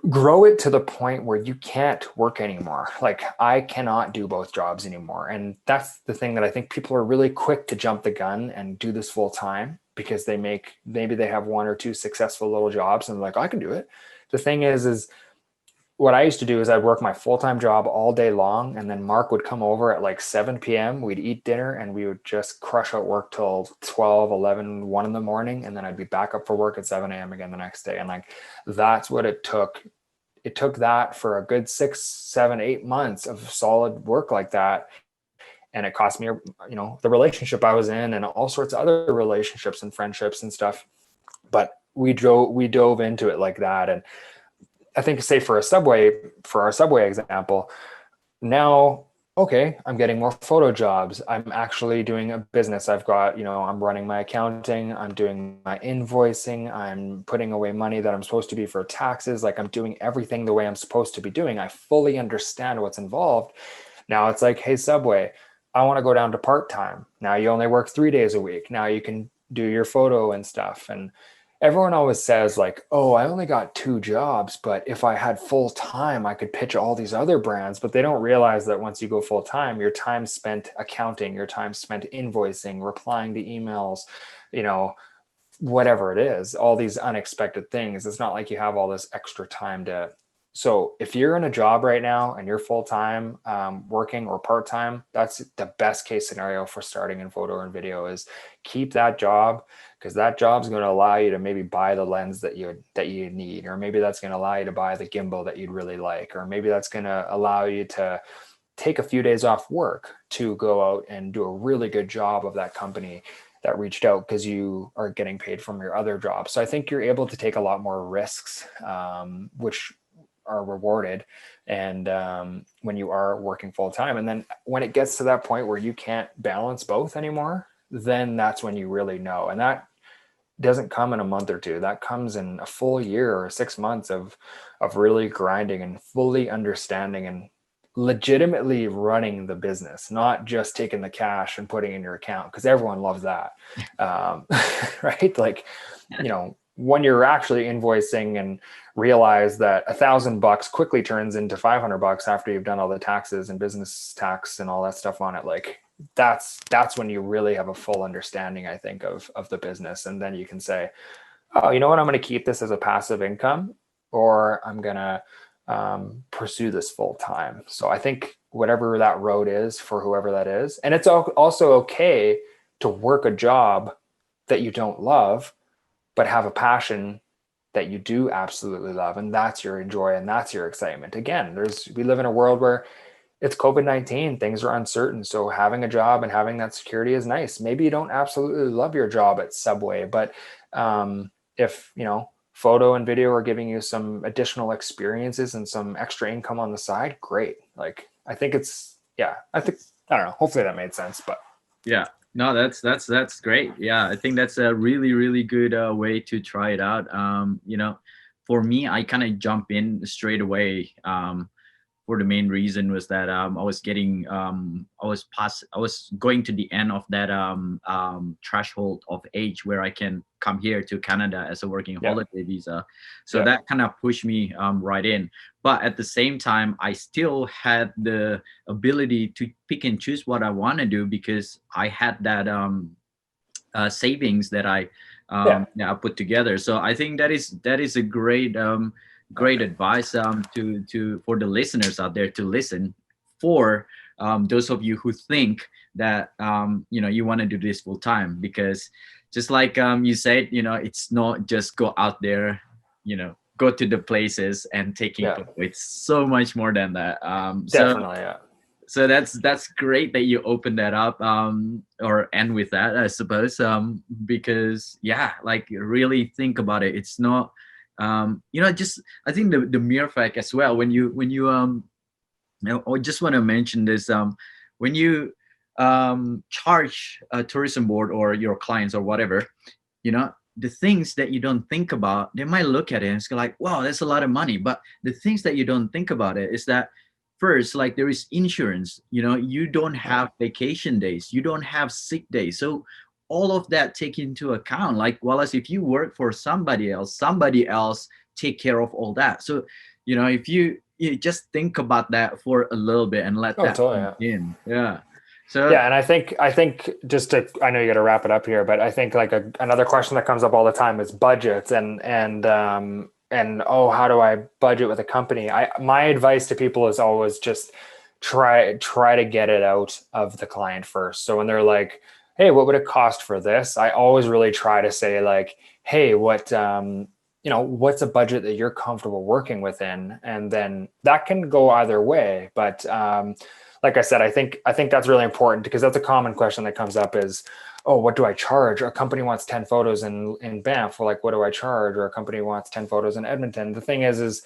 A: grow it to the point where you can't work anymore. Like I cannot do both jobs anymore. And that's the thing that I think people are really quick to jump the gun and do this full time because maybe they have one or two successful little jobs and they're like, I can do it. The thing is what I used to do is I'd work my full-time job all day long. And then Mark would come over at like 7 p.m. We'd eat dinner and we would just crush out work till 12, 11, 1 in the morning. And then I'd be back up for work at 7 a.m. again the next day. And like, that's what it took. It took that for a good 6, 7, 8 months of solid work like that. And it cost me, the relationship I was in and all sorts of other relationships and friendships and stuff. But we dove into it like that. And I think say for our Subway example, now, okay, I'm getting more photo jobs. I'm actually doing a business. I've got, I'm running my accounting. I'm doing my invoicing. I'm putting away money that I'm supposed to be for taxes. Like I'm doing everything the way I'm supposed to be doing. I fully understand what's involved. Now it's like, hey, Subway, I want to go down to part-time. Now you only work 3 days a week. Now you can do your photo and stuff. And everyone always says like, oh, I only got 2 jobs, but if I had full time, I could pitch all these other brands. But they don't realize that once you go full time, your time spent accounting, your time spent invoicing, replying to emails, whatever it is, all these unexpected things. It's not like you have all this extra time to. So if you're in a job right now and you're full-time working or part-time, that's the best case scenario for starting in photo and video is keep that job because that job's going to allow you to maybe buy the lens that you need, or maybe that's going to allow you to buy the gimbal that you'd really like, or maybe that's going to allow you to take a few days off work to go out and do a really good job of that company that reached out because you are getting paid from your other job. So I think you're able to take a lot more risks, which are rewarded, and when you are working full time. And then when it gets to that point where you can't balance both anymore, then that's when you really know. And that doesn't come in a month or two. That comes in a full year or 6 months of really grinding and fully understanding and legitimately running the business, not just taking the cash and putting in your account, because everyone loves that. Right? Like, when you're actually invoicing and realize that $1,000 quickly turns into $500 after you've done all the taxes and business tax and all that stuff on it, like that's when you really have a full understanding, I think, of the business. And then you can say, oh, you know what, I'm going to keep this as a passive income, or I'm going to pursue this full time. So I think whatever that road is for whoever that is, and it's also okay to work a job that you don't love, but have a passion that you do absolutely love, and that's your joy and that's your excitement. Again, we live in a world where it's COVID-19, things are uncertain. So having a job and having that security is nice. Maybe you don't absolutely love your job at Subway, but if, photo and video are giving you some additional experiences and some extra income on the side, great. Like, I think I don't know, hopefully that made sense, but
B: Yeah, no, that's great. Yeah, I think that's a really really good way to try it out. For me, I kind of jump in straight away. For the main reason was that I was getting I was going to the end of that threshold of age where I can come here to Canada as a working holiday visa. So that kind of pushed me right in. But at the same time, I still had the ability to pick and choose what I want to do because I had that savings that I put together. So I think that is a great advice to for the listeners out there to listen. For those of you who think that you want to do this full time, because just like you said, it's not just go out there, go to the places and taking photos. It's so much more than that.
A: Definitely,
B: so that's great that you open that up, or end with that, I suppose, because like really think about it. It's not just, I think the mere fact as well, when you I just want to mention this, when you charge a tourism board or your clients or whatever, the things that you don't think about, they might look at it and it's like, wow, that's a lot of money. But the things that you don't think about it is that, first, like, there is insurance, you don't have vacation days, you don't have sick days. So all of that take into account. Like, Wallace, if you work for somebody else take care of all that. So, if you just think about that for a little bit and let that
A: totally,
B: in. Yeah. So
A: and I think I know you got to wrap it up here, but I think like another question that comes up all the time is budgets and how do I budget with a company? My advice to people is always just try to get it out of the client first. So when they're like, hey, what would it cost for this? I always really try to say like, hey, what's a budget that you're comfortable working within? And then that can go either way. But like I said, I think that's really important, because that's a common question that comes up is, oh, what do I charge? A company wants 10 photos in Banff. Well, like, what do I charge? Or a company wants 10 photos in Edmonton. The thing is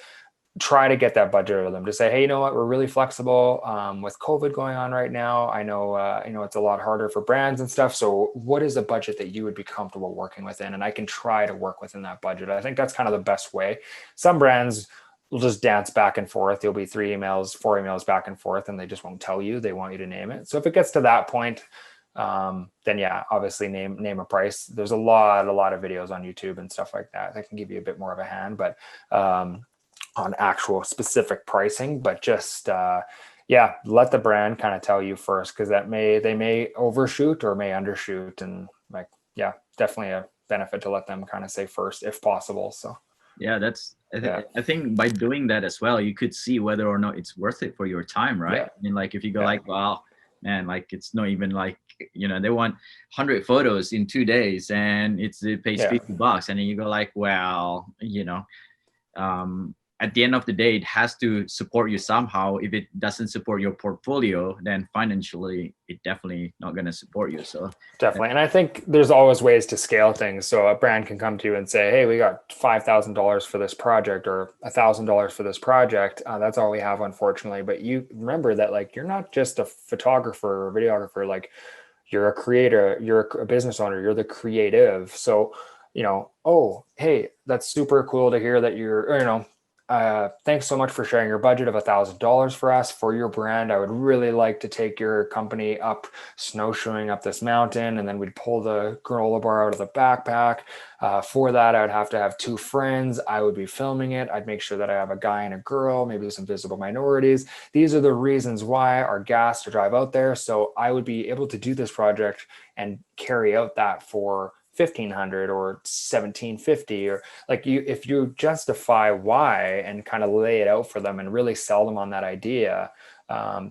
A: try to get that budget out of them to say, hey, you know what, we're really flexible with COVID going on right now. I know, it's a lot harder for brands and stuff. So what is a budget that you would be comfortable working within? And I can try to work within that budget. I think that's kind of the best way. Some brands will just dance back and forth. There'll be 4 emails back and forth, and they just won't tell you. They want you to name it. So if it gets to that point, then obviously name a price. There's a lot of videos on YouTube and stuff like that can give you a bit more of a hand, but on actual specific pricing. But just let the brand kind of tell you first, because they may overshoot or may undershoot, and definitely a benefit to let them kind of say first if possible. So
B: I think by doing that as well, you could see whether or not it's worth it for your time, right? I mean, like, if you go like, well, man, like, it's not even like, they want 100 photos in 2 days and it pays $50, and then you go like, well, at the end of the day, it has to support you somehow. If it doesn't support your portfolio, then financially, it definitely not going to support you. So
A: Definitely. And I think there's always ways to scale things. So a brand can come to you and say, hey, we got $5,000 for this project or $1,000 for this project. That's all we have, unfortunately. But you remember that, like, you're not just a photographer or videographer, like, you're a creator, you're a business owner, you're the creative. So, oh, hey, that's super cool to hear that thanks so much for sharing your budget of $1,000 for us for your brand. I would really like to take your company up snowshoeing up this mountain, and then we'd pull the granola bar out of the backpack. For that, I would have to have two friends. I would be filming it. I'd make sure that I have a guy and a girl, maybe some visible minorities. These are the reasons why our gas to drive out there. So I would be able to do this project and carry out that for 1,500 or 1,750, or like if you justify why and kind of lay it out for them and really sell them on that idea,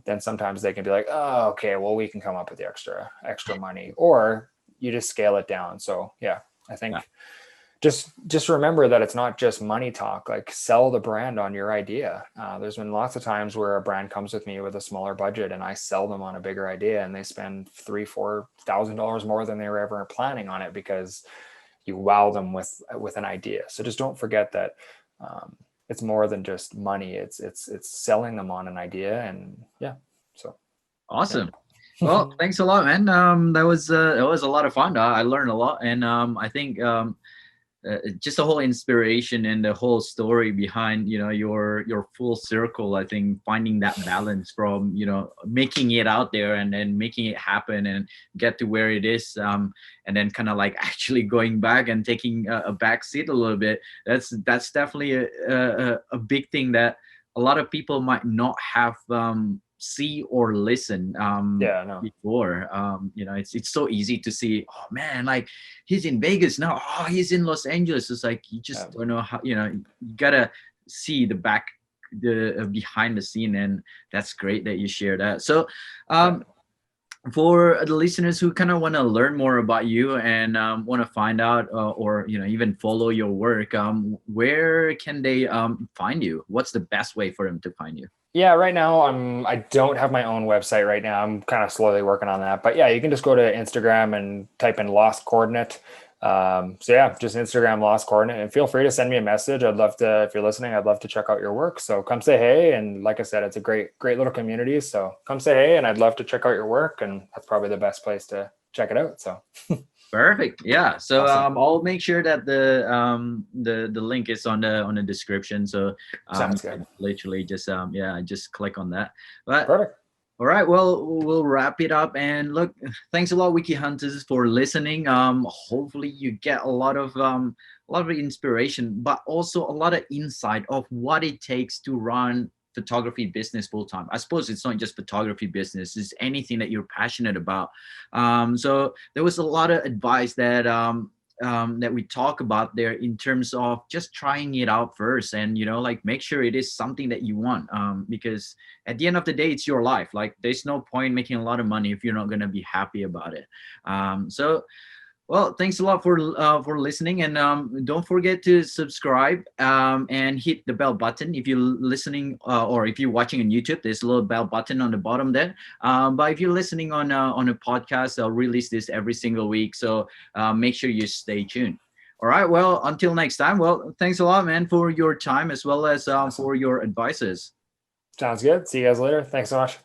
A: then sometimes they can be like, oh, okay, well, we can come up with the extra money, or you just scale it down. So yeah, I think just remember that it's not just money talk. Like, sell the brand on your idea. There's been lots of times where a brand comes with me with a smaller budget and I sell them on a bigger idea, and they spend $3,000-4,000 more than they were ever planning on it, because you wow them with an idea. So just don't forget that it's more than just money. It's selling them on an idea. And yeah, so
B: awesome. Well, thanks a lot, man. That was a lot of fun. I learned a lot, and I think just the whole inspiration and the whole story behind your full circle. I think finding that balance from making it out there and then making it happen and get to where it is, and then kind of like actually going back and taking a back seat a little bit. That's definitely a big thing that a lot of people might not have see or listen before. It's so easy to see, oh man, like he's in Vegas now, oh he's in Los Angeles. It's like you just don't know how, you gotta see the behind the scene, and that's great that you share that. So for the listeners who kind of want to learn more about you and want to find out or even follow your work, where can they find you? What's the best way for them to find you?
A: Yeah, right now I don't have my own website right now. I'm kind of slowly working on that. But yeah, you can just go to Instagram and type in Lost Coordinate. So yeah, just Instagram Lost Coordinate, and feel free to send me a message. I'd love to, if you're listening, I'd love to check out your work. So come say hey. And like I said, it's a great little community. So come say hey, and I'd love to check out your work. And that's probably the best place to check it out. So
B: perfect. Yeah. So
A: awesome.
B: I'll make sure that the link is on the description. So
A: Sounds good.
B: literally just just click on that. But
A: Perfect.
B: all right, well, we'll wrap it up. And look, thanks a lot, Wiki Hunters, for listening. Hopefully you get a lot of inspiration, but also a lot of insight of what it takes to run photography business full time. I suppose it's not just photography business; it's anything that you're passionate about. So there was a lot of advice that that we talk about there in terms of just trying it out first, and like make sure it is something that you want, because at the end of the day, it's your life. Like, there's no point making a lot of money if you're not going to be happy about it. So well, thanks a lot for listening, and don't forget to subscribe and hit the bell button if you're listening or if you're watching on YouTube. There's a little bell button on the bottom there. But if you're listening on a podcast, I'll release this every single week, so make sure you stay tuned. All right. Well, until next time. Well, thanks a lot, man, for your time as well as for your advices.
A: Sounds good. See you guys later. Thanks so much.